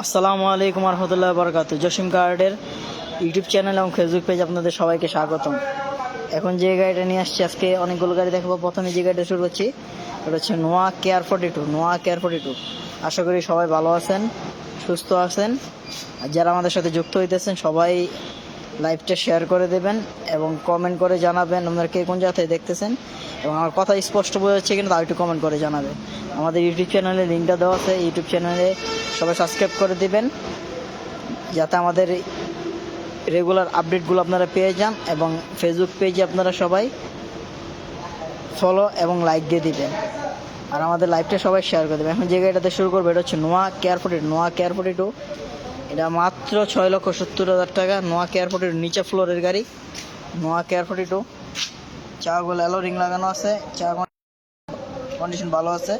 আসসালামু আলাইকুম রহমতুল্লাহ বরকাতুহু। জসিম কার্ডের ইউটিউব চ্যানেল এবং ফেসবুক পেজ আপনাদের সবাইকে স্বাগতম। এখন যে গাড়িটা নিয়ে আসছি, আজকে অনেকগুলো গাড়ি দেখাবো। প্রথমে যে গাড়িটা শুরু করছি, এটা হচ্ছে নোয়া KR42। আশা করি সবাই ভালো আছেন, সুস্থ আছেন। আর যারা আমাদের সাথে যুক্ত হইতেছেন সবাই লাইভটা শেয়ার করে দেবেন এবং কমেন্ট করে জানাবেন আপনারা কে কোন জায়গা থেকে দেখতেছেন, এবং আমার কথা স্পষ্ট বোঝা যাচ্ছে কিনা তাও একটু কমেন্ট করে জানাবেন। আমাদের ইউটিউব চ্যানেলে লিঙ্কটা দেওয়া আছে, ইউটিউব চ্যানেলে সবাই সাবস্ক্রাইব করে দিবেন যাতে আমাদের রেগুলার আপডেটগুলো আপনারা পেয়ে যান, এবং ফেসবুক পেজে আপনারা সবাই ফলো এবং লাইক দিয়ে দিবেন, আর আমাদের লাইভটা সবাই শেয়ার করে দেবেন। এখন যে গাড়িটাতে শুরু করবো, এটা হচ্ছে নোয়া KR42। এটা মাত্র 6,70,000 টাকা। নোয়া KR42 নিচে ফ্লোরের গাড়ি, নোয়া KR42। চাকাগুলো অ্যালো রিং লাগানো আছে, চাকা কন্ডিশন ভালো আছে।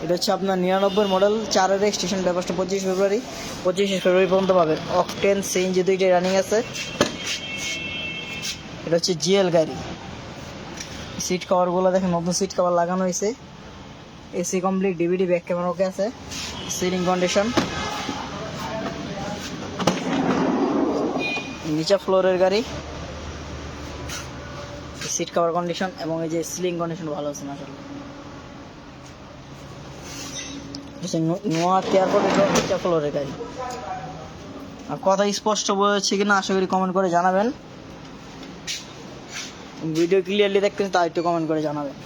এটা হচ্ছে আপনার 99 মডেল, 4 রেজিস্ট্রেশন, ব্যবস্থা 25 ফেব্রুয়ারি পর্যন্ত পাবেন। অকটেন সিএনজি দুইটাই রানিং আছে। এটা হচ্ছে জিএল গাড়ি। সিট কভারগুলো দেখেন, নতুন সিট কভার লাগানো হয়েছে। AC complete, DVD back camera okay আছে, সিটিং কন্ডিশন। নিচে ফ্লোরের গাড়ি, সিট কভার কন্ডিশন এবং এই যে সিলিং কন্ডিশন ভালো আছে মাশাআল্লাহ। নোয়া KR42 নিচে ফ্লোরের গাড়ি। আর কথা স্পষ্ট বোঝাচ্ছে কিনা আশা করি কমেন্ট করে জানাবেন। ভিডিও ক্লিয়ারলি দেখতেছেন তা একটু কমেন্ট করে জানাবেন।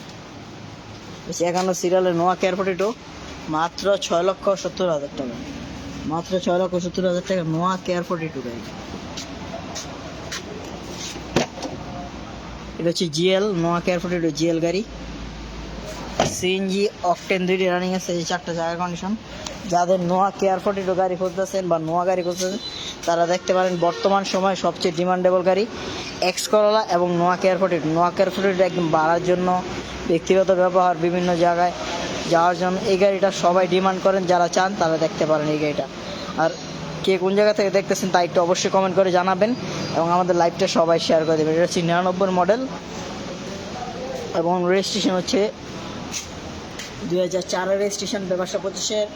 51 সিরিয়ালের নোয়া KR42 মাত্র 6,70,000 টাকা। মাত্র 6,70,000 টাকা নোয়া KR42 গাড়ি। এটা হচ্ছে জিএল, নোয়া KR42 জিএল গাড়ি। সিএনজি অকটেন দুইটি রানিং আছে, এই 4টা জায়গা কন্ডিশন। যাদের নোয়া KR42 গাড়ি খুঁজতেছেন বা নোয়া গাড়ি খুঁজতেছেন তারা দেখতে পারেন বর্তমান সময়ে সবচেয়ে ডিমান্ডেবল গাড়ি এক্স করলা এবং নোয়া KR42। নোয়া KR42 একদম বাড়ার জন্য, ব্যক্তিগত ব্যবহার, বিভিন্ন জায়গায় যাওয়ার জন্য এই গাড়িটা সবাই ডিমান্ড করেন। যারা চান তারা দেখতে পারেন এই গাড়িটা। আর কে কোন জায়গা থেকে দেখতেছেন তা একটু অবশ্যই কমেন্ট করে জানাবেন এবং আমাদের লাইভটা সবাই শেয়ার করে দেবেন। এটা হচ্ছে 99 মডেল এবং রেজিস্ট্রেশন হচ্ছে 2004 রেজিস্ট্রেশন, ব্যবসা 25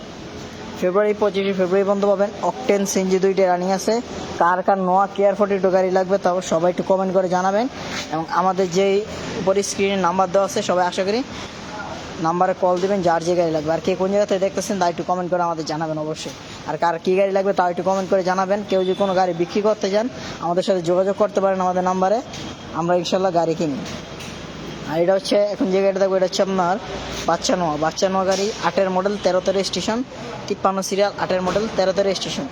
ফেব্রুয়ারি পর্যন্ত পাবেন। অকটেন সিএনজি দুইটা রানিং আছে। কার নোয়া KR42 গাড়ি লাগবে তাও সবাই একটু কমেন্ট করে জানাবেন, এবং আমাদের যেই উপরে স্ক্রিনে নাম্বার দেওয়া আছে সবাই আশা করি নাম্বারে কল দিবেন যার যে গাড়ি লাগবে। আর কে কোন জায়গা থেকে দেখতেছেন তা একটু কমেন্ট করে আমাদের জানাবেন অবশ্যই। আর কার কী গাড়ি লাগবে তাও একটু কমেন্ট করে জানাবেন। কেউ যদি কোনো গাড়ি বিক্রি করতে চান আমাদের সাথে যোগাযোগ করতে পারেন আমাদের নাম্বারে, আমরা ইনশাল্লাহ গাড়ি কিনি। আর এটা হচ্ছে এখন যে গাড়িটা দেখবো, এটা হচ্ছে আপনার বাচ্চা নোয়া গাড়ি, 8 model, 13 registration, 53 serial, 8 model, 13 registration.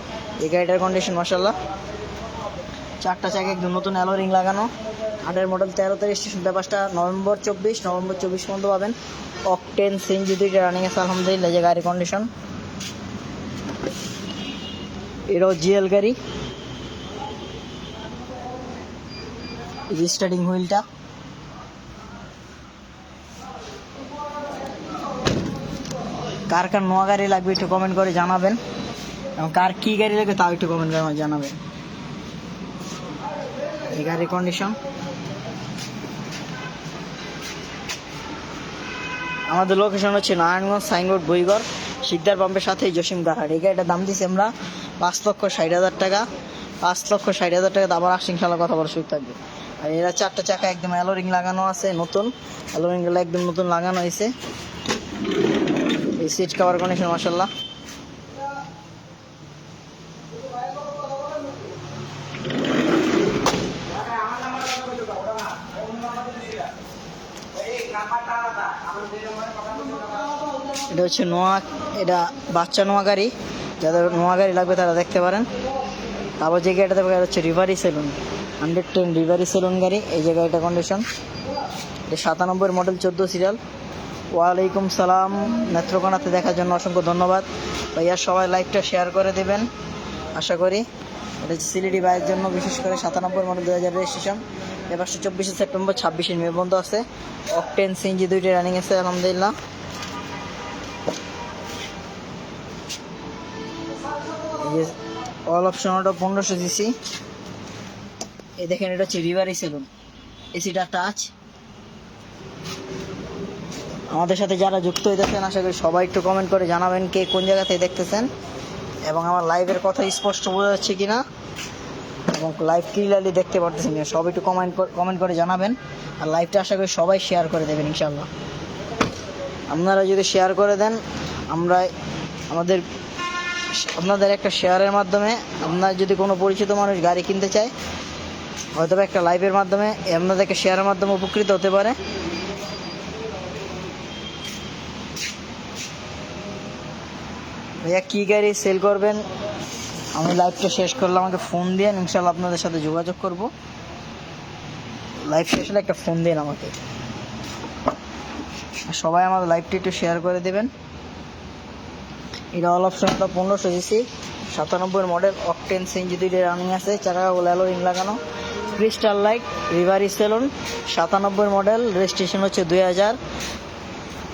এই গাড়িটার কন্ডিশন মাশাআল্লাহ, 4টা চাকা একদম নতুন অ্যালো রিং লাগানো, 8 মডেল, 13 রেজিস্ট্রেশন। ব্যাপারটা নভেম্বর 24 পর্যন্ত পাবেন। অকটেন সিএনজি দুইটা রানিং আছে আলহামদুলিল্লাহ। যে গাড়ির কন্ডিশন, এটাও জিএল গাড়ি। স্টার্টিং হুইলটা, কার নোয়া গাড়ি লাগবে একটু কমেন্ট করে জানাবেন, এবং কার কী গাড়ি লাগবে তাও একটু কমেন্ট করে জানাবেন। এই গাড়ির কন্ডিশন, আমাদের লোকেশন হচ্ছে নারায়ণগঞ্জ সাইনবোর্ড বইগড়, শিকদার পাম্পের সাথে জসিম কারহাট। এই গাড়িটার দাম দিচ্ছি আমরা 5,60,000 টাকা। 5,60,000 টাকা দাম আসছে, ইনশাল্লাহ কথা বলার সুযোগ থাকবে। আর এরা 4টা চাকা একদম অ্যালো রিং লাগানো আছে, নতুন অ্যালো রিংগুলো একদম নতুন লাগানো হয়েছে। এই সিট কভার কন্ডিশন মাশাআল্লাহ। এটা হচ্ছে নোয়া, এটা বাচ্চা নোয়া গাড়ি। যাদের নোয়া গাড়ি লাগবে তারা দেখতে পারেন। তারপর যে গাড়িটা দেখবে হচ্ছে রিভারি সেলুন, 110 রিভারি সেলুন গাড়ি। এই যে গাড়িটা কন্ডিশন, এটা 97 মডেল, 14 সিরিয়াল। ওয়ালাইকুম সালাম, নেত্রকোনাতে দেখার জন্য অসংখ্য ধন্যবাদ ভাইয়া। সবাই লাইভটা শেয়ার করে দেবেন আশা করি। এটা হচ্ছে সিলেটি বাইয়ের জন্য, বিশেষ করে 97 মডেল 2000 রেজিস্ট্রেশন। এবার 24 সেপ্টেম্বর 26 মে পর্যন্ত আছে। অকটেন সিএনজি দুইটি রানিং আছে আলহামদুলিল্লাহ। All option auto 1500 CC. এই দেখেন এটা হচ্ছে রিভারি সেলুন, এসিটা টাচ। আমাদের সাথে যারা যুক্ত হইতেছেন আশা করি সবাই একটু কমেন্ট করে জানাবেন কে কোন জায়গা থেকে দেখতেছেন, এবং আমার লাইভের কথা স্পষ্ট বোঝা যাচ্ছে কিনা, এবং লাইভ ক্লিয়ারলি দেখতে পারতেছেন কিনা সবাই একটু কমেন্ট করে জানাবেন। আর লাইভটা আশা করি সবাই শেয়ার করে দেবেন ইনশাল্লাহ। আপনারা যদি শেয়ার করে দেন, আমরা আপনাদের একটা শেয়ারের মাধ্যমে, আপনার যদি কোনো পরিচিত মানুষ গাড়ি কিনতে চায়, হয়তো একটা লাইভের মাধ্যমে আপনাদেরকে শেয়ারের মাধ্যমে উপকৃত হতে পারে। ভাইয়া কী গাড়ি সেল করবেন, আমি লাইভটা শেষ করলে আমাকে ফোন দিন, ইনশাল্লাহ আপনাদের সাথে যোগাযোগ করব। লাইভ শেষ হলে একটা ফোন দিন আমাকে। সবাই আমাদের লাইভটি একটু শেয়ার করে দেবেন। এটা অল অপশনটা 1500 সিসি, 97 মডেল, অকটেন সিএনজি দুইটি রানিং আছে, চাকাগুলো অ্যালোরিং লাগানো, ক্রিস্টাল লাইট, রিভারি সেলুন, 97 মডেল, রেজিস্ট্রেশন হচ্ছে 2000,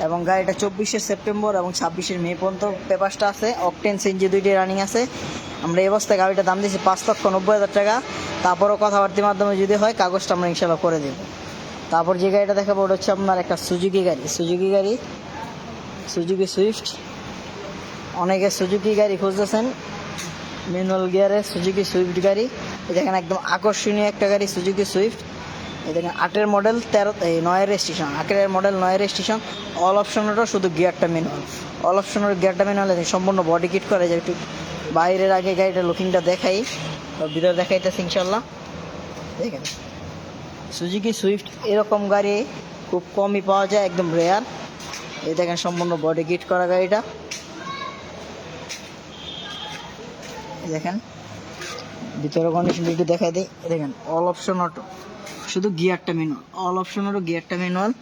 এবং গাড়িটা 24 সেপ্টেম্বর এবং 26 মে পর্যন্ত পেপারসটা আছে। অকটেন সিএনজি দুইটি রানিং আছে। আমরা এই অবস্থায় গাড়িটার দাম দিয়েছি 5,90,000 টাকা। তারপরও কথাবার্তার মাধ্যমে যদি হয় কাগজটা আমরা ইনশাল্লাহ করে দেব। তারপর যে গাড়িটা দেখাবো ওটা হচ্ছে আপনার একটা সুজুকি গাড়ি, সুজুকি সুইফট। অনেকে সুজুকি গাড়ি খুঁজতেছেন, ম্যানুয়াল গিয়ারের সুজুকি সুইফট গাড়ি। দেখেন একদম আকর্ষণীয় একটা গাড়ি সুজুকি সুইফট। এই দেখেন 8 model 9 registration, 8 model 9 registration. All অপশনেরও শুধু গিয়ারটা ম্যানুয়াল, অল অপশনের গিয়ারটা ম্যানুয়াল। সম্পূর্ণ বডি কিট করে যায়। একটু বাইরের আগে গাড়িটা লুকিংটা দেখাই, ভিতরে দেখাইতেছে ইনশাল্লাহ। দেখেন সুজুকি সুইফট এরকম গাড়ি খুব কমই পাওয়া যায়, একদম রেয়ার। এই দেখেন সম্পূর্ণ বডি কিট করা গাড়িটা। দেখেন ভিতরে কন্ডিশন একটু দেখাই দিই। দেখেন অল অপশন অটো, শুধু গিয়ারটা ম্যানুয়াল, অল অপশন অটো গিয়ারটা ম্যানুয়াল।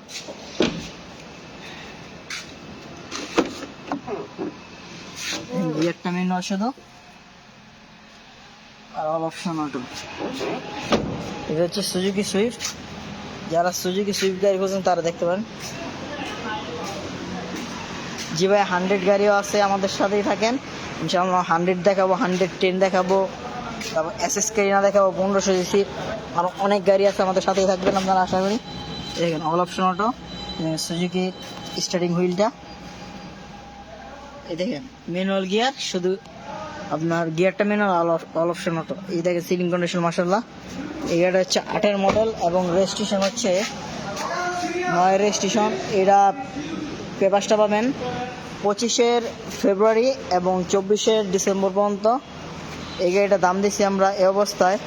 গিয়ারটা ম্যানুয়াল শুধু, আর অল অপশন অটো। এটা হচ্ছে সুজুকি সুইফট। যারা সুজুকি সুইফট গাড়ি খুঁজছেন তারা দেখতে পারেন। জি ভাই 100 গাড়িও আছে, আমাদের সাথেই থাকেন ইনশাআল্লাহ। 100 দেখাবো, 110 দেখাবো, তারপর এসএস কেরিনা দেখাবো 1500 সিসির। আরও অনেক গাড়ি আছে, আমাদের সাথেই থাকবেন আপনারা আশা করি। দেখেন all option auto, Suzuki steering হুইলটা। এই দেখেন ম্যানুয়াল গিয়ার, শুধু আপনার গিয়ারটা ম্যানুয়াল, অল অপশন অটো। এই দেখেন সিলিং কন্ডিশন মাশাআল্লাহ। এই গাড়িটা হচ্ছে 8 মডেল এবং রেজিস্ট্রেশন হচ্ছে 9 রেজিস্ট্রেশন। এরা পেপারসটা পাবেন 25 ফেব্রুয়ারি এবং 24 ডিসেম্বর পর্যন্ত। এই গাড়িটার দাম দিচ্ছি আমরা এই অবস্থায়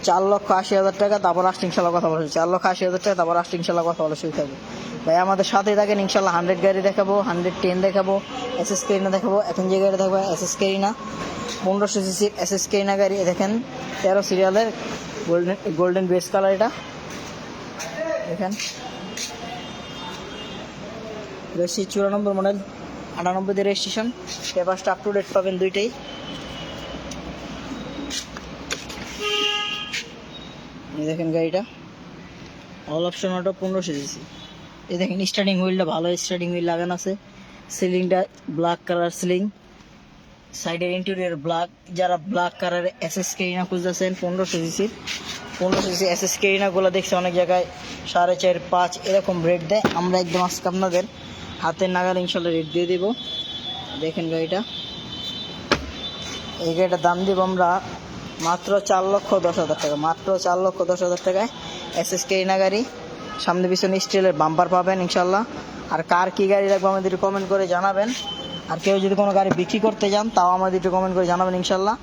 4,80,000 টাকা। তারপর আসতে ইনশাল্লাহ কথা বলছি 4,80,000 টাকা, তারপর আসতে ইনশাল্লাহ কথা বলা শুরু থাকবে। ভাই আমাদের সাথেই থাকেন ইনশাল্লাহ। 100 গাড়ি দেখাবো, 110 দেখাবো, এসএস কেরিনা দেখাবো। এখন যে গাড়ি দেখাবো এসএস কেরিনা, 1500 সিসির এসএস কেরিনা গাড়ি। দেখেন 13 সিরিয়ালের গোল্ডেন বেস কালার। এটা দেখেন 94 মডেল, 98 রেজিস্ট্রেশন। পেপারসটা আপ টু ডেট পাবেন দুইটাই। দেখেন গাড়িটা অল অপশন অটো 1500 সিসি। এই দেখেন স্টার্টিং হুইলটা ভালো স্টার্টিং হুইল লাগানো আছে। সিলিংটা ব্ল্যাক কালার সিলিং, সাইডের ইন্টেরিয়র ব্ল্যাক। যারা ব্ল্যাক কালার এসএস কেরিনা খুঁজতেছেন 1500 সিসির, 1500 সিসি এসএস কেরিনাগুলো দেখছি অনেক জায়গায় 4.5 5 এরকম রেট দেয়। আমরা একদম আজকে আপনাদের হাতের নাগালে ইনশাল্লাহ রেট দিয়ে দিব। দেখেন গাড়িটা, এই গাড়িটার দাম দিব আমরা মাত্র 4,10,000 টাকা, মাত্র 4,10,000 টাকায় এসএস কেরিনা গাড়ি। সামনে পিছনে স্টিলের বাম্পার পাবেন ইনশাল্লাহ। আর কার কী গাড়ি লাগবে আমাদের একটু কমেন্ট করে জানাবেন। আর কেউ যদি কোনো গাড়ি বিক্রি করতে যান তাও আমাদের একটু কমেন্ট করে জানাবেন ইনশাল্লাহ।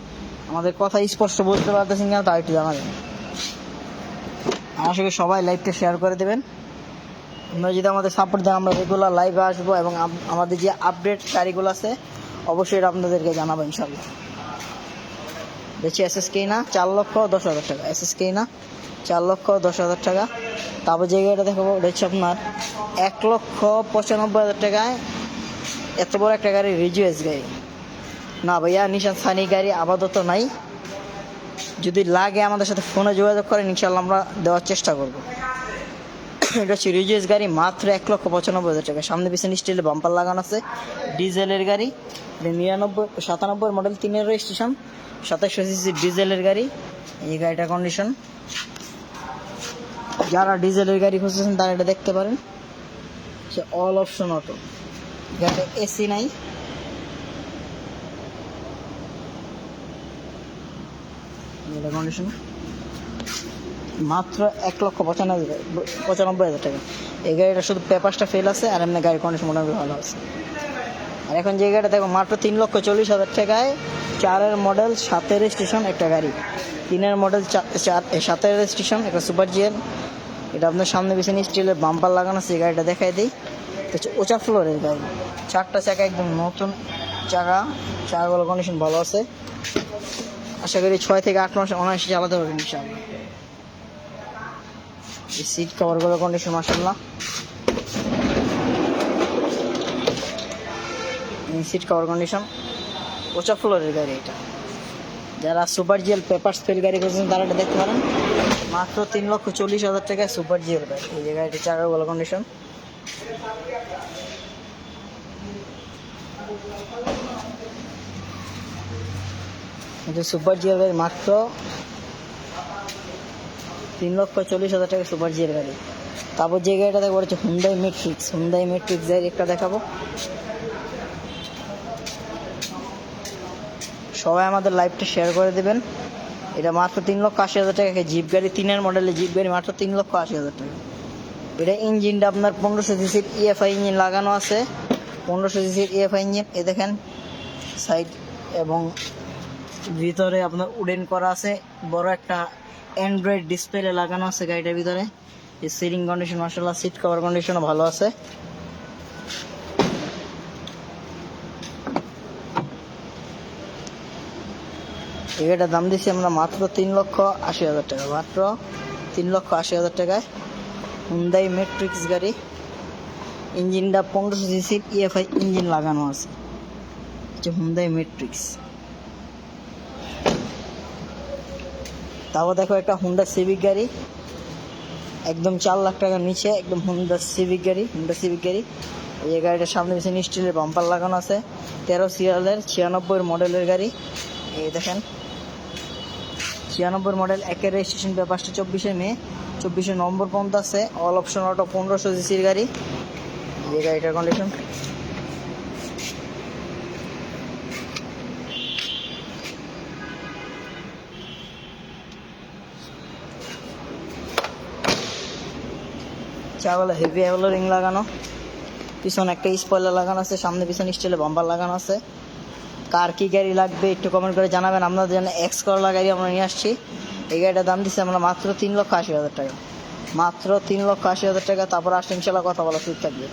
আমাদের কথা স্পষ্ট বুঝতে পারতেছেন কিনা তাও একটু জানাবেন। আশা করি সবাই লাইভটা শেয়ার করে দেবেন। আপনারা যদি আমাদের সাপোর্ট দেন আমরা রেগুলার লাইভে আসবো, এবং আমাদের যে আপডেট গাড়িগুলো আছে অবশ্যই এটা আপনাদেরকে জানাবো ইনশাল্লাহ। দেখছি এসএস কেরিনা 4,10,000 টাকা, এসএস কেরিনা 4,10,000 টাকা। তারপর যে গাড়িটা দেখাবো ওটা হচ্ছে আপনার 1,95,000 টাকায়। এত বড় একটা গাড়ি, রিজুয়েস গাড়ি, না ভাইয়া, নিশান সানি গাড়ি আপাতত নাই। যদি লাগে আমাদের সাথে ফোনে যোগাযোগ করেন, ইনশাল্লাহ আমরা দেওয়ার চেষ্টা করব। এটা হচ্ছে রিজিএস গাড়ি, মাত্র 1,95,000 টাকা। সামনে পিছনে স্টিলের বাম্পার লাগানো আছে, ডিজেলের গাড়ি। 97 মডেল, 3-এর রেজিস্ট্রেশন, 2700 সিসি ডিজেলের গাড়ি। এই গাড়িটার কন্ডিশন, যারা ডিজেলের গাড়ি খুঁজতেছেন তারা এটা দেখতে পারেন। সে অল অপশন অটো, গাড়িতে এসি নাই। কন্ডিশন মাত্র 1,95,000 টাকা। এই গাড়িটা শুধু পেপারসটা ফেল আছে, আর এমনি গাড়ির কন্ডিশন মোটামুটি ভালো আছে। আর এখন যে গাড়িটা দেখো, মাত্র 3,40,000 টাকায় 4-এর মডেল, 7-এর রেজিস্ট্রেশন একটা গাড়ি। 3-এর মডেল, 7-এর রেজিস্ট্রেশন একটা সুপার জিএল। এটা আপনার সামনে পিছনে স্টিলের বাম্পার লাগানো আছে। এই গাড়িটা দেখাই দিই, হচ্ছে উঁচা ফ্লোরের গাড়ি। 4টা চাকা একদম নতুন চাকা, চাকাগুলো কন্ডিশন ভালো আছে। আশা করি 6 থেকে 8 মাস অনায়াসে চালাতে পারবেন ইনশাআল্লাহ। এই সিট কভারগুলো কন্ডিশন মাশাআল্লাহ। সিট কভার কন্ডিশন, উঁচা ফ্লোরের গাড়ি এটা। যারা সুপার জিএল পেপার স্পেল গাড়ি করছেন তারা এটা দেখতে পারেন। মাত্র 3,40,000 টাকায় সুপার জিএল গাড়ি। এই যে গাড়িটির চাকাগুলো কন্ডিশন। এটা সুপার জিএল গাড়ি, মাত্র 3,40,000 টাকা সুপার জিএল গাড়ি। তারপর যে গাড়িটা দেখবো হচ্ছে হুন্ডাই মেট্রিক্স। হুন্ডাই মেট্রিক্স গাড়ি একটা দেখাবো। সবাই আমাদের লাইভটা শেয়ার করে দেবেন। এটা মাত্র 3,80,000 টাকা জিপ গাড়ি, 3-এর মডেলের জিপ গাড়ি, মাত্র 3,80,000 টাকা। এটা ইঞ্জিনটা আপনার 1500 সিসির ইএফআই ইঞ্জিন লাগানো আছে। 1500 সিসির ইএফআই ইঞ্জিন। এ দেখেন সাইড এবং ভিতরে আপনার উডেন করা আছে। বড় একটা অ্যান্ড্রয়েড ডিসপ্লে লাগানো আছে গাড়িটার ভিতরে। এই সিটিং কন্ডিশন মাশাআল্লাহ, সিট কভার কন্ডিশনও ভালো আছে। এটার দাম দিচ্ছি আমরা মাত্র 3,80,000 টাকা। মাত্র 3,80,000 টাকায় হুন্ডাই মেট্রিক্স গাড়ি। ইঞ্জিনটা 1500 সিসির ইএফআই ইঞ্জিন লাগানো আছে, হুন্ডাই মেট্রিক্স। তারপর দেখো একটা হুন্ডা সিভিক গাড়ি, একদম 4 লাখ টাকার নিচে, একদম হুন্ডা সিভিক গাড়ি। হুন্ডা সিভিক গাড়ি, এই গাড়িটার সামনে পিছনে স্টিলের বাম্পার লাগানো আছে। 13 সিরিয়ালের 96 মডেলের গাড়ি। এই দেখেন 96 মডেল, 1-এর রেজিস্ট্রেশন পেপারসটা 24 মে, 24 নম্বর পর্যন্ত আছে। অল অপশন অটো, 1500 সিসির গাড়ি। এই গাড়িটার কন্ডিশন চাওয়ালা হেভি হলো রিং লাগানো, পিছনে একটা স্পয়লার লাগানো আছে, সামনে পিছনে স্টিলের বাম্পার লাগানো আছে। কার কি গাড়ি লাগবে একটু কমেন্ট করে জানাবেন। আপনাদের জন্য এক্স করলা গাড়ি আমরা নিয়ে আসছি। এই গাড়িটার দাম দিচ্ছি আমরা মাত্র 3,80,000 টাকা। মাত্র 3,80,000 টাকা। তারপর আসলে ইনশাল্লাহ কথা বলা সুযোগ থাকবে।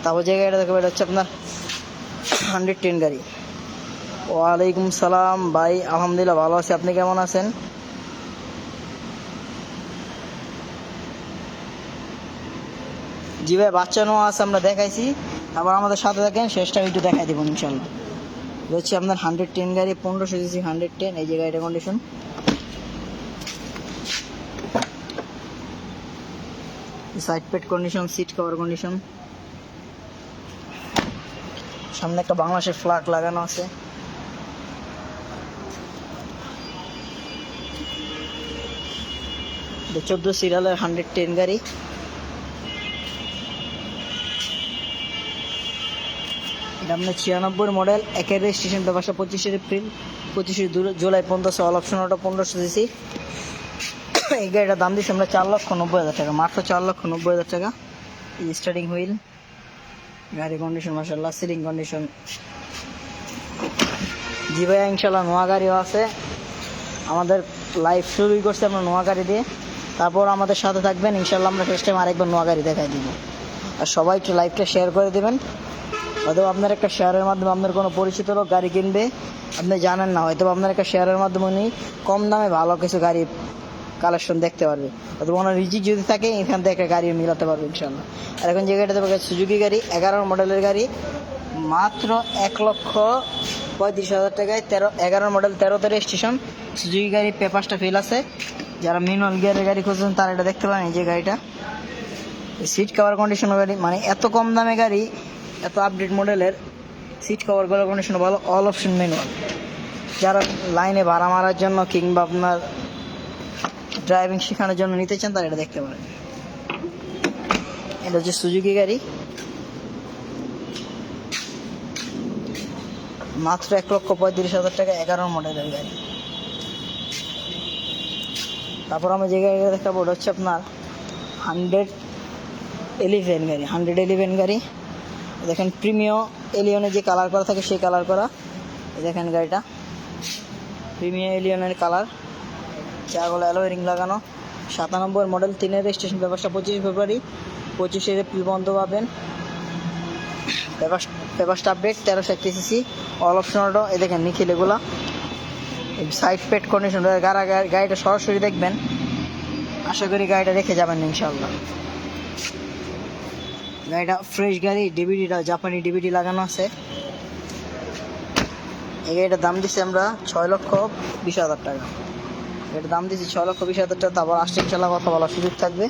তারপর যে গাড়িটা দেখবে এটা হচ্ছে আপনার 110 গাড়ি। ওয়ালাইকুম সালাম ভাই, আলহামদুলিল্লাহ ভালো আছি, আপনি কেমন আছেন? জি ভাই, বাচ্চা নেওয়া আছে, আমরা দেখাইছি। আবার আমাদের সাথে থাকেন, শেষটা একটু দেখাই দেবো ইনশাল্লাহ। হচ্ছে আপনার 110 গাড়ি, 1500 সিসি 110। এই যে গাড়িটার condition, side pad condition, seat cover condition. সামনে একটা বাংলাদেশের ফ্ল্যাগ লাগানো আছে। এটা 14 সিরিয়ালের 110 গাড়ি। এটা আপনার 96 মডেল, 1-এর রেজিস্ট্রেশন পেপারসটা 25 এপ্রিল, 25 জুলাই পর্যন্ত আছে। All option auto, 1500 CC. এই গাড়িটার দাম দিচ্ছি আমরা 4,90,000 টাকা। মাত্র 4,90,000 টাকা। স্টার্টিং হুইল, গাড়ি কন্ডিশন মাশাআল্লাহ, সিটিং কন্ডিশন। জি ভাইয়া, ইনশাল্লাহ নোয়া গাড়িও আছে। আমাদের লাইভ শুরুই করছে আমরা নোয়া গাড়ি দিয়ে। তারপর আমাদের সাথে থাকবেন ইনশাল্লাহ, আমরা নেক্সট টাইম আরেকবার নোয়া গাড়ি দেখাই দিব। আর সবাই একটু লাইভটা শেয়ার করে দেবেন। হয়তো আপনার একটা শেয়ারের মাধ্যমে আপনার কোনো পরিচিত লোক গাড়ি কিনবে, আপনি জানেন না, হয়তো আপনার একটা শেয়ারের মাধ্যমে উনি কম দামে ভালো কিছু গাড়ি কালেকশন দেখতে পারবে। অথবা ওনার রিজিক যদি থাকে এখান থেকে একটা গাড়ি মিলাতে পারবে ইনশাল্লাহ। আর এখন যে গাড়িটা দেবো সুজুকি গাড়ি, 11 মডেলের গাড়ি, মাত্র 1,35,000 টাকায় 11 মডেল 13তে রেজিস্ট্রেশন সুজুকি গাড়ি, পেপারসটা ফেল আছে। যারা ম্যানুয়াল গিয়ারের গাড়ি খুঁজছেন তারা এটা দেখতে পারেন। এই যে গাড়িটা সিট কভার কন্ডিশন গাড়ি, মানে এত কম দামে গাড়ি, এত আপডেট মডেলের সিট কভারগুলো কন্ডিশন ভালো, অল অপশন ম্যানুয়াল। যারা লাইনে ভাড়া মারার জন্য কিংবা আপনার ড্রাইভিং শেখানোর জন্য নিতে চান তারা এটা দেখতে পারেন। এটা হচ্ছে সুজুকি গাড়ি, মাত্র 1,35,000 টাকা, 11 মডেলের গাড়ি। তারপর আমি যে গাড়িটা দেখাবো ওটা হচ্ছে আপনার 111 গাড়ি। 111 গাড়ি দেখেন, প্রিমিয় এলিয়নের যে কালার করা থাকে সেই কালার করা। দেখেন গাড়িটা প্রিমিয় এলিয়নের কালার, চারগুলো অ্যালয় রিং লাগানো, 97 মডেল, 3-এর রেজিস্ট্রেশন, পেপারসটা 25 ফেব্রুয়ারি, 25 এপ্রিল বন্ধ পাবেন। পেপারসটা update, 1337 CC, all option auto. এই দেখেন নিখিল, এগুলা সাইড পেট কন্ডিশন। গাড়িটা সরাসরি দেখবেন, আশা করি গাড়িটা রেখে যাবেন ইনশাল্লাহ। গাড়িটা ফ্রেশ গাড়ি, ডিভিডিটা জাপানি ডিভিডি লাগানো আছে। এই গাড়িটার দাম দিচ্ছি আমরা 6,20,000 টাকা। এটার দাম দিচ্ছি 6,20,000 টাকা। তারপর আসছে ইনশাল্লাহ কথা বলার সুযোগ থাকবে।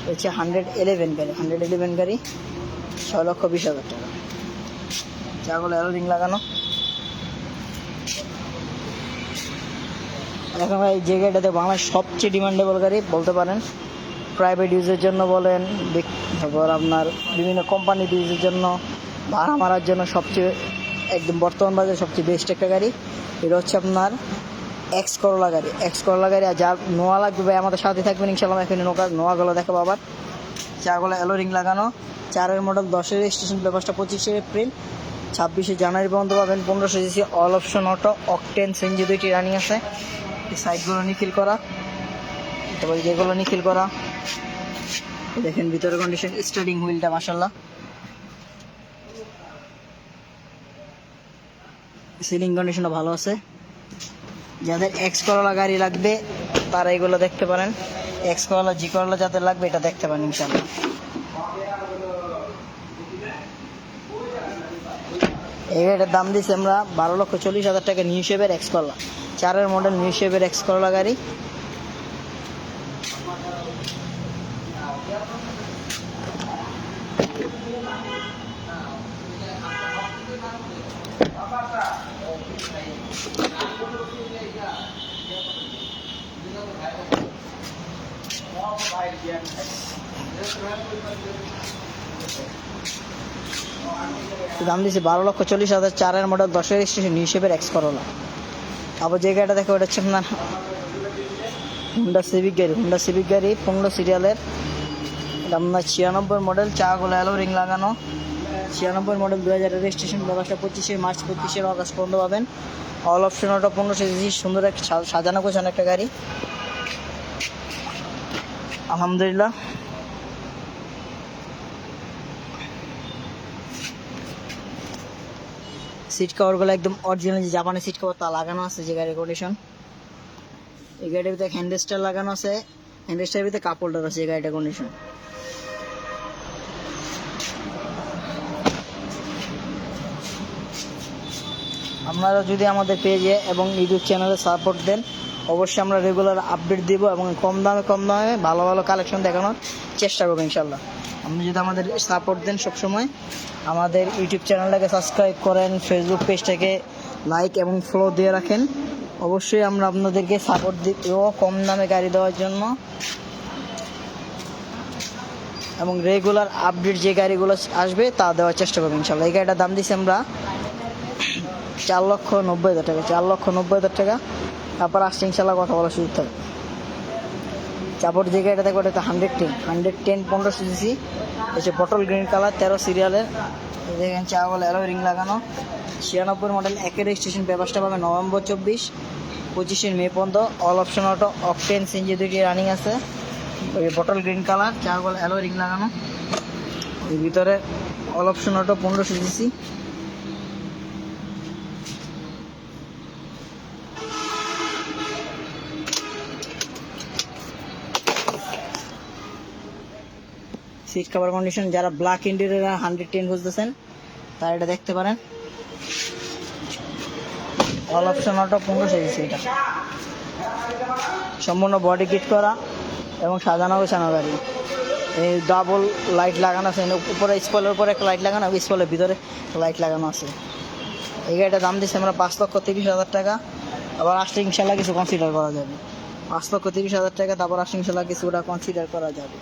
হচ্ছে 111 গাড়ি, 111 গাড়ি, 6,20,000 টাকা। চারগুলো অ্যালো রিং লাগানো। এখন ভাই যে গাড়িটাতে বাংলাদেশ সবচেয়ে ডিমান্ডেবল গাড়ি বলতে পারেন, প্রাইভেট ইউজের জন্য বলেন, তারপর আপনার বিভিন্ন কোম্পানির ইউজের জন্য, ভাড়া মারার জন্য সবচেয়ে একদম বর্তমান বাজারে সবচেয়ে বেস্ট একটা গাড়ি। এটা হচ্ছে আপনার এক্স করোলা গাড়ি। এক্স করোলা গাড়ি। আর যার নোয়া লাগবে ভাই আমাদের সাথে থাকবেন ইনশাল্লাহ। এখানে নোয়াগুলো দেখাবো আবার। চারগুলো অ্যালো রিং লাগানো, 4-এর মডেল, 10-এর রেজিস্ট্রেশন, পেপারসটা 25 এপ্রিল, 26 জানুয়ারি পর্যন্ত পাবেন। 1500 CC, all option auto, octane CNG 2টি রানিং আছে। এই সাইডগুলো নিখিল করা, তারপরে যেগুলো নিখিল করা। দেখেন ভিতরে কন্ডিশন, স্টার্টিং হুইলটা মাশাআল্লাহ, সিলিং কন্ডিশনটা ভালো আছে। যাদের এক্স করোলা গাড়ি লাগবে তারা এগুলো দেখতে পারেন। এক্স করোলা, জি করোলা যাদের লাগবে এটা দেখতে পারেন ইনশাআল্লাহ। এই গাড়িটার দাম দিচ্ছি আমরা 12,40,000 টাকা, নিউ শেপের এক্স করোলা, 4-এর মডেল, নিউ শেপের এক্স করোলা গাড়ি। দাম দিয়েছে 12,40,000, 4-এর মডেল, 10-এর রেজিস্ট্রেশন, নিউ শেপের এক্স করোলা। আবার যে গাড়িটা দেখো ওটা হচ্ছে আপনার হুন্ডা সিভিক গাড়ি। হুন্ডা সিভিক গাড়ি 15 সিরিয়ালের, এটা আপনার 96 মডেল, চারগুলো অ্যালো রিং লাগানো, 96 মডেল, 2000-এর রেজিস্ট্রেশন, পেপারসটা 25 মার্চ, 25 আগস্ট পর্যন্ত পাবেন। অল অপশন অটো, 1500 সিসি, সুন্দর একটা সাজানো গোছানো একটা গাড়ি আলহামদুলিল্লাহ। সিট কভারগুলো একদম অরিজিনাল যে জাপানি সিট কভার তা লাগানো আছে। যে গাড়ির কন্ডিশন, এই গাড়ির ভিতরে হ্যান্ডরেস্টার লাগানো আছে, হ্যান্ডরেস্টারের ভিতরে কাপ হোল্ডার আছে। এই গাড়িটার কন্ডিশন আপনারা যদি আমাদের পেজে এবং ইউটিউব চ্যানেলে সাপোর্ট দেন অবশ্যই আমরা রেগুলার আপডেট দিব এবং কম দামে ভালো ভালো কালেকশন দেখানোর চেষ্টা করবো ইনশাল্লাহ। আপনি যদি আমাদের সাপোর্ট দেন সবসময়, আমাদের ইউটিউব চ্যানেলটাকে সাবস্ক্রাইব করেন, ফেসবুক পেজটাকে লাইক এবং ফলো দিয়ে রাখেন, অবশ্যই আমরা আপনাদেরকে সাপোর্ট দিব কম দামে গাড়ি দেওয়ার জন্য এবং রেগুলার আপডেট যে গাড়িগুলো আসবে তা দেওয়ার চেষ্টা করবো ইনশাল্লাহ। এই গাড়িটার দাম দিচ্ছি আমরা 4,90,000 টাকা। 4,90,000 টাকা। তারপর আসছে ইনশাল্লাহ কথা বলার সুযোগ থাকবে। তারপর যে গাড়িটা দেখো ওটা 110 1500 সিসি, হচ্ছে বটল গ্রিন কালার, 13 সিরিয়ালের। দেখেন চারগুলো অ্যালো রিং লাগানো, 96 মডেল, 1-এর রেজিস্ট্রেশন, পেপারসটা পাবে নভেম্বর 24, 25 মে পর্যন্ত। All option auto, octane CNG 2টি রানিং আছে। ওই বটল গ্রিন কালার, চারগুলো অ্যালো রিং লাগানো। এর ভিতরে all option auto, 1500 CC. Seat cover condition, যারা ব্ল্যাক ইন্টেরিয়র 110 খুঁজতেছেন তার এটা দেখতে পারেন। অল অপশন অটো 1500 সিসি, এটা সম্পূর্ণ বডি কিট করা এবং সাজানো গোছানো গাড়ি। এই ডাবল লাইট লাগানো আছে, উপরে স্পলের উপরে একটা লাইট লাগানো, স্পলের ভিতরে লাইট লাগানো আছে। এই গাড়িটার দাম দিচ্ছি আমরা 5,30,000 টাকা। আবার আসলে ইনশাল্লাহ কিছু কনসিডার করা যাবে। 5,30,000 টাকা, তারপর আসলে ইনশাল্লাহ কিছুটা কনসিডার করা যাবে।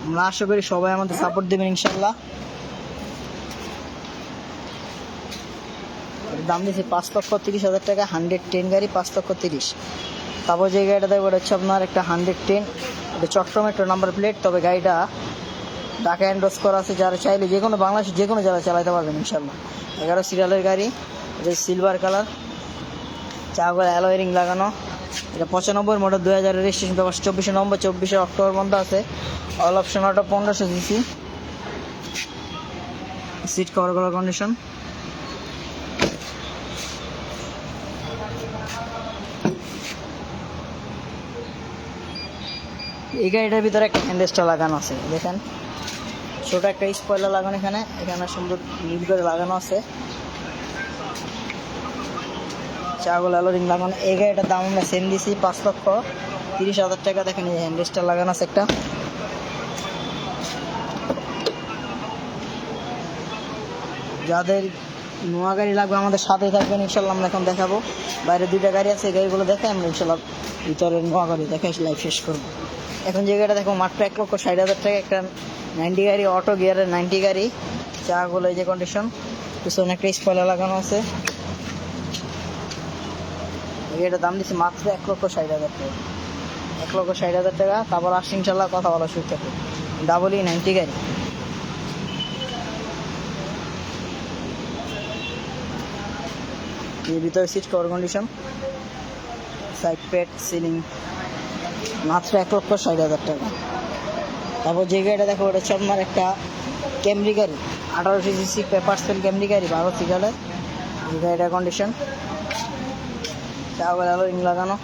আমরা আশা করি সবাই আমাদের সাপোর্ট দেবেন ইনশাল্লাহ। দাম দিয়েছি 5,30,000 টাকা, 110 গাড়ি 5,30,000। তারপর যে গাড়িটা দেখবো এটা হচ্ছে আপনার একটা 110, এটা চট্টগ্রামের নাম্বার প্লেট, তবে গাড়িটা ঢাকা এন্ডোর্স করা আছে। যারা চাইলে যে কোনো বাংলাদেশ যে কোনো জায়গায় চালাতে পারবেন ইনশাল্লাহ। 11 সিরিয়ালের গাড়ি, এটা সিলভার কালার, চারগুলো অ্যালয় রিং লাগানো। এটা 95 model, 2000 registration paper, 24 number, 24 October পর্যন্ত আছে। All option auto 1500 CC, seat cover করার কন্ডিশন। এই গাড়িটার ভিতরে একটা হ্যান্ডেস্টা লাগানো আছে, দেখেন ছোট একটা স্পয়লার লাগানো এখানে সুন্দর নীল করে লাগানো আছে। চারগুলো অ্যালো রিং লাগানো। এই গাড়িটার দাম আমরা সেম দিয়েছি 5,30,000 টাকা। দেখেন এই হ্যান্ডেস্টা লাগানো আছে একটা। যাদের নোয়া গাড়ি লাগবে আমাদের সাথে থাকবেন ইনশাল্লাহ। আমরা এখন দেখাবো, বাইরে 2টা গাড়ি আছে, এই গাড়িগুলো দেখে আমরা ইনশাল্লাহ ভিতরে নোয়া গাড়ি দেখে লাইভ শেষ করবো। এখন যে গাড়িটা দেখো মাত্র 1,60,000 টাকা, একটা 90 গাড়ি, অটো গিয়ারের 90 গাড়ি। চাগুলো এই যে কন্ডিশন, পিছনে একটা স্পয়লার লাগানো আছে। এটার দাম দিচ্ছি মাত্র 1,60,000 টাকা, 1,60,000 টাকা। তারপর আসছে ইনশাল্লাহ কথা বলা শুরু থাকে। ডাবল 90 গাড়ি। এর ভিতরে seat cover condition, side pad, ceiling, মাত্র 1,60,000 টাকা। তারপর যে গাড়িটা দেখো ওটা হচ্ছে আপনার একটা ক্যামরি গাড়ি, 1800 সিসি পেপার সেল ক্যামরি গাড়ি, 12 সিরিয়ালের। এই গাড়িটার কন্ডিশন, চারগুলো অ্যালো রিং লাগানো।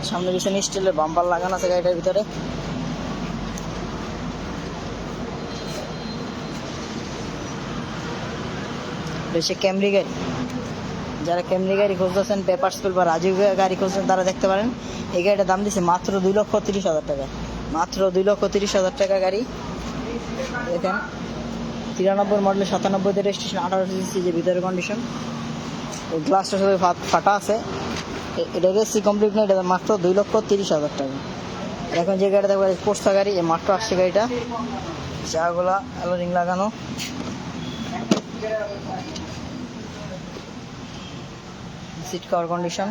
সামনে পিছনে স্টিলের বাম্পার লাগানো আছে গাড়িটার ভিতরে। বেশি ক্যামরি গাড়ি, যারা ক্যামরি গাড়ি খুঁজতেছেন, পেপার স্কুল বা রাজীব গাড়ি খুঁজছেন, তারা দেখতে পারেন। এই গাড়িটার দাম দিচ্ছে মাত্র 2,30,000 টাকা, মাত্র 2,30,000 টাকা গাড়ি। দেখেন 93 মডেল, 97 রেজিস্ট্রেশন, 1800 সিসি, যে ভিতরের কন্ডিশন। ওই গ্লাসটা শুধু ফাটা আছে, এটা রেসি কমপ্লিট না, এটা মাত্র 2,30,000 টাকা। এখন যে গাড়িটা দেখবো পোস্তা গাড়ি, এই মাত্র আসছে গাড়িটা, চারগুলা অ্যালো রিং লাগানো। Seat cover condition.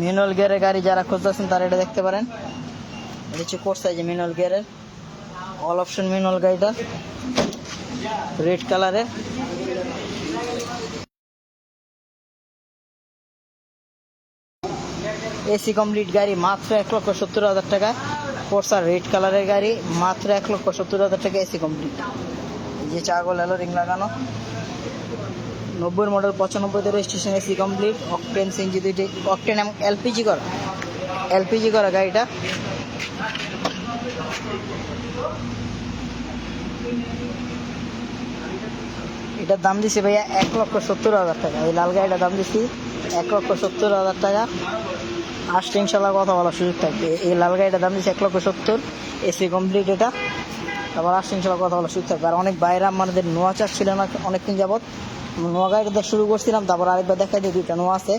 ম্যানুয়াল গিয়ারের গাড়ি যারা খুঁজতেছেন তারা এটা দেখতে পারেন। এটা হচ্ছে কোর্স সাইজে ম্যানুয়াল গিয়ারের, অল অপশন ম্যানুয়াল গাড়িটা, রেড কালারের। এসি কমপ্লিট গাড়ি, মাত্র 1,70,000 টাকা। কোর্সার রেড কালারের গাড়ি, মাত্র 1,70,000 টাকা, এসি কমপ্লিট। এই যে চারগুলো অ্যালো রিং লাগানো, 90 model, 95 registration, AC complete, octane CNG দুইটি, অকটেন এবং এলপিজি করা গাড়িটা। এটার দাম দিছি ভাইয়া 1,70,000 টাকা। এই লাল গাড়িটার দাম দিছি 1,70,000 টাকা। আসলে ইনশাল্লাহ কথা বলার সুযোগ থাকবে। এই লাল গাড়িটার দাম দিচ্ছে 1,70,000, এসি কমপ্লিট এটা। তারপর আসলে ইনশাল্লাহ কথা বলার সুযোগ থাকবে। আর অনেক বাইরে আমাদের নোয়া চাষ ছিল না অনেকদিন যাবত, নোয়া গাড়িটা শুরু করছিলাম। তারপর আরেকবার দেখাই দিয়ে 2টা নোয়া আছে,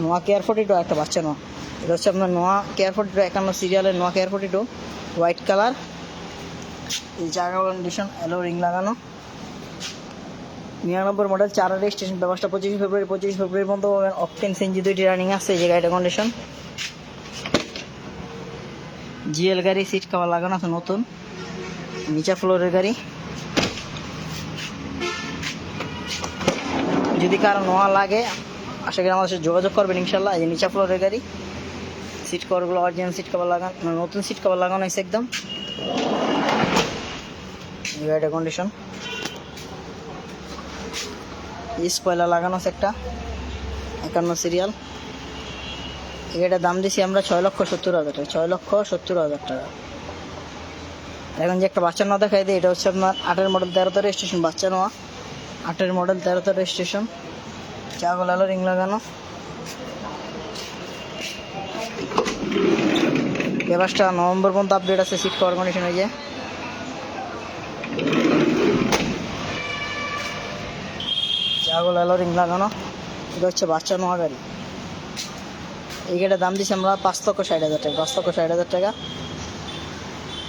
নোয়া কেয়ার 42, একটা বাচ্চা নোয়া। এটা হচ্ছে আপনার নোয়া কেয়ার 42, 51 সিরিয়ালের নোয়া কেয়ার 42, হোয়াইট কালার। এই জায়গা কন্ডিশন, অ্যালো রিং লাগানো, 99 মডেল, 4 রেজিস্ট্রেশন, ব্যবস্থা 25 ফেব্রুয়ারি পর্যন্ত। অকটেন সিএনজি দুইটি রানিং আছে। এই যে গাড়িটা কন্ডিশন, জিএল গাড়ি, সিট কভার লাগানো আছে নতুন, নিচা ফ্লোরের গাড়ি। যদি কারো নোয়া লাগে আশা করি আমাদের সাথে যোগাযোগ করবেন ইনশাল্লাহ। এই যে নিচা ফ্লোরের গাড়ি, সিট কভারগুলো অরিজিনাল সিট কভার লাগানো, নতুন সিট কভার লাগানো হয়েছে একদম। এই গাড়িটার কন্ডিশন, স্পয়লার লাগানো আছে একটা 51 সিরিয়াল। এই গাড়িটার দাম দিছি আমরা 6,70,000 টাকা, 6,70,000 টাকা। এখন যে একটা বাচ্চা নেওয়া দেখাই দিই, এটা হচ্ছে আপনার 8-এর মডেল 13তে রেজিস্ট্রেশন, বাচ্চা নেওয়া 8-এর মডেল 13তে রেজিস্ট্রেশন, চাগল আলো রিং লাগানো। পেপারসটা নভেম্বর পর্যন্ত আপডেট আছে, সিট কভার কন্ডিশন। এই যে চাগল আলো রিং লাগানো, এটা হচ্ছে বাচ্চা নেওয়া গাড়ি। এই গাড়িটার দাম দিচ্ছি আমরা 5,60,000 টাকা, 5,60,000 টাকা।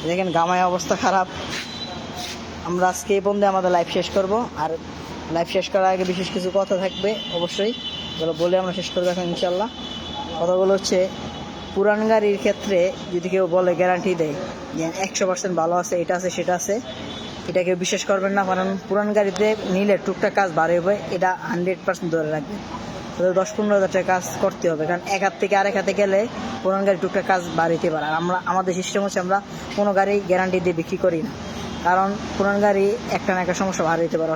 দেখেন গামায় অবস্থা খারাপ। আমরা আজকে এই পর্যন্ত আমাদের লাইভ শেষ করব, আর লাইভ শেষ করার আগে বিশেষ কিছু কথা থাকবে অবশ্যই, যেগুলো বলে আমরা শেষ করবো এখন ইনশাল্লাহ। কথাগুলো হচ্ছে, পুরান গাড়ির ক্ষেত্রে যদি কেউ বলে গ্যারান্টি দেয় যে 100% ভালো আছে, এটা আছে সেটা আছে, এটা কেউ বিশ্বাস করবেন না। কারণ পুরান গাড়িতে নিলে টুকটাক কাজ বাড়ে হবে, এটা 100% ধরে রাখবে। তো 10-15,000 টাকা কাজ করতে হবে, কারণ এক হাত থেকে আরেক হাতে গেলে পুরান গাড়ি টুকটাক কাজ বাড়িতে পারে। আর আমাদের সিস্টেম হচ্ছে আমরা কোনো গাড়ি গ্যারান্টি দিয়ে বিক্রি করি না, কারণ পুরান গাড়ি একটা না একটা সমস্যা বাড়িতে দিতে পারে,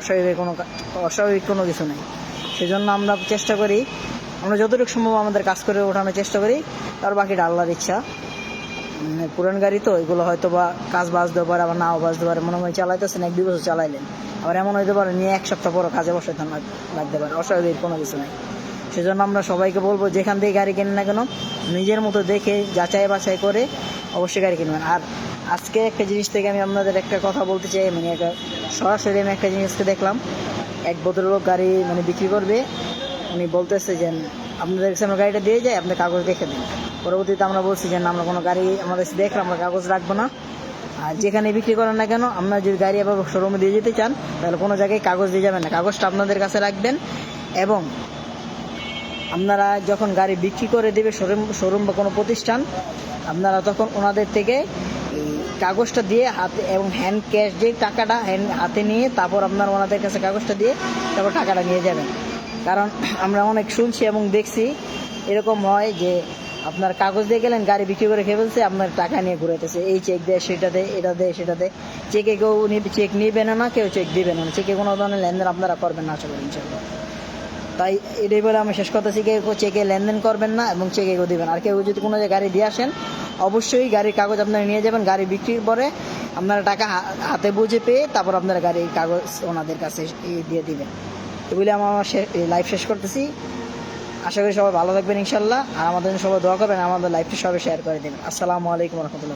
অস্বাভাবিক কোনো কিছু নেই। সেজন্য আমরা চেষ্টা করি, আমরা যতটুকু সম্ভব আমাদের কাজ করে ওঠানোর চেষ্টা করি, তার বাকিটা আল্লাহর ইচ্ছা। পুরান গাড়ি তো এগুলো হয়তো বা কাজ বাজতে পারে, আবার নাও বাজতে পারে। মনে হয় চালাইতেছেন 1-2 বছর চালাইলেন, আবার এমন হইতে পারে নিয়ে 1 সপ্তাহ পরও কাজে বসাইতে লাগতে পারে, অস্বাভাবিক কোনো কিছু নেই। সেজন্য আমরা সবাইকে বলবো, যেখান থেকে গাড়ি কেনেন না কেন নিজের মতো দেখে যাচাই বাছাই করে অবশ্যই গাড়ি কিনবেন। আর আজকে একটা জিনিস থেকে আমি আপনাদের একটা কথা বলতে চাই, মানে একটা সরাসরি আমি একটা জিনিসকে দেখলাম, এক ভদ্রলোক গাড়ি বিক্রি করবে, উনি বলতেছে যে আপনাদের কাছে আমরা গাড়িটা দিয়ে যাই, আপনি কাগজ দেখে দিন। পরবর্তীতে আমরা বলছি যে না, আমরা কোনো গাড়ি আমাদের দেখলাম, আমরা কাগজ রাখবো না। আর যেখানে বিক্রি করেন না কেন, আপনারা যদি গাড়ি আবার শোরুমে দিয়ে যেতে চান, তাহলে কোনো জায়গায় কাগজ দিয়ে যাবেন না, কাগজটা আপনাদের কাছে রাখবেন। এবং আপনারা যখন গাড়ি বিক্রি করে দেবে শোরুম বা কোনো প্রতিষ্ঠান, আপনারা তখন ওনাদের থেকে এই কাগজটা দিয়ে হাতে এবং হ্যান্ড ক্যাশ যে টাকাটা হাতে নিয়ে, তারপর আপনারা ওনাদের কাছে কাগজটা দিয়ে তারপর টাকাটা নিয়ে যাবেন। কারণ আমরা অনেক শুনছি এবং দেখছি এরকম হয় যে আপনার কাগজ দিয়ে গেলেন, গাড়ি বিক্রি করে খেয়ে ফেলছে, আপনার টাকা নিয়ে ঘুরাইতেছে, এই চেক দেয়, সেটা দেয়, এটা দেয়, সেটা দেয়। চেকে কেউ চেক নিবেন না, কেউ চেক দিবেন না, চেকে কোনো ধরনের লেনদেন আপনারা করবেন না আশা করি ইনশাল্লাহ। তাই এটাই বলে আমি শেষ করতেছি, কেউ চেকে লেনদেন করবেন না এবং চেকে কেউ দেবেন। আর কেউ যদি কোনো জায়গায় গাড়ি দিয়ে আসেন, অবশ্যই গাড়ির কাগজ আপনারা নিয়ে যাবেন। গাড়ি বিক্রির পরে আপনারা টাকা হাতে বুঝে পেয়ে তারপর আপনারা গাড়ির কাগজ ওনাদের কাছে দিয়ে দিবেন। এগুলি আমার লাইভ শেষ করতেছি। আশা করি সবাই ভালো থাকবেন ইনশাল্লাহ, আর আমাদের সবাই দোয়া করবেন, আমাদের লাইভটা সবাই শেয়ার করে দেবেন। আসসালামু আলাইকুম রহমতুল্লাহ।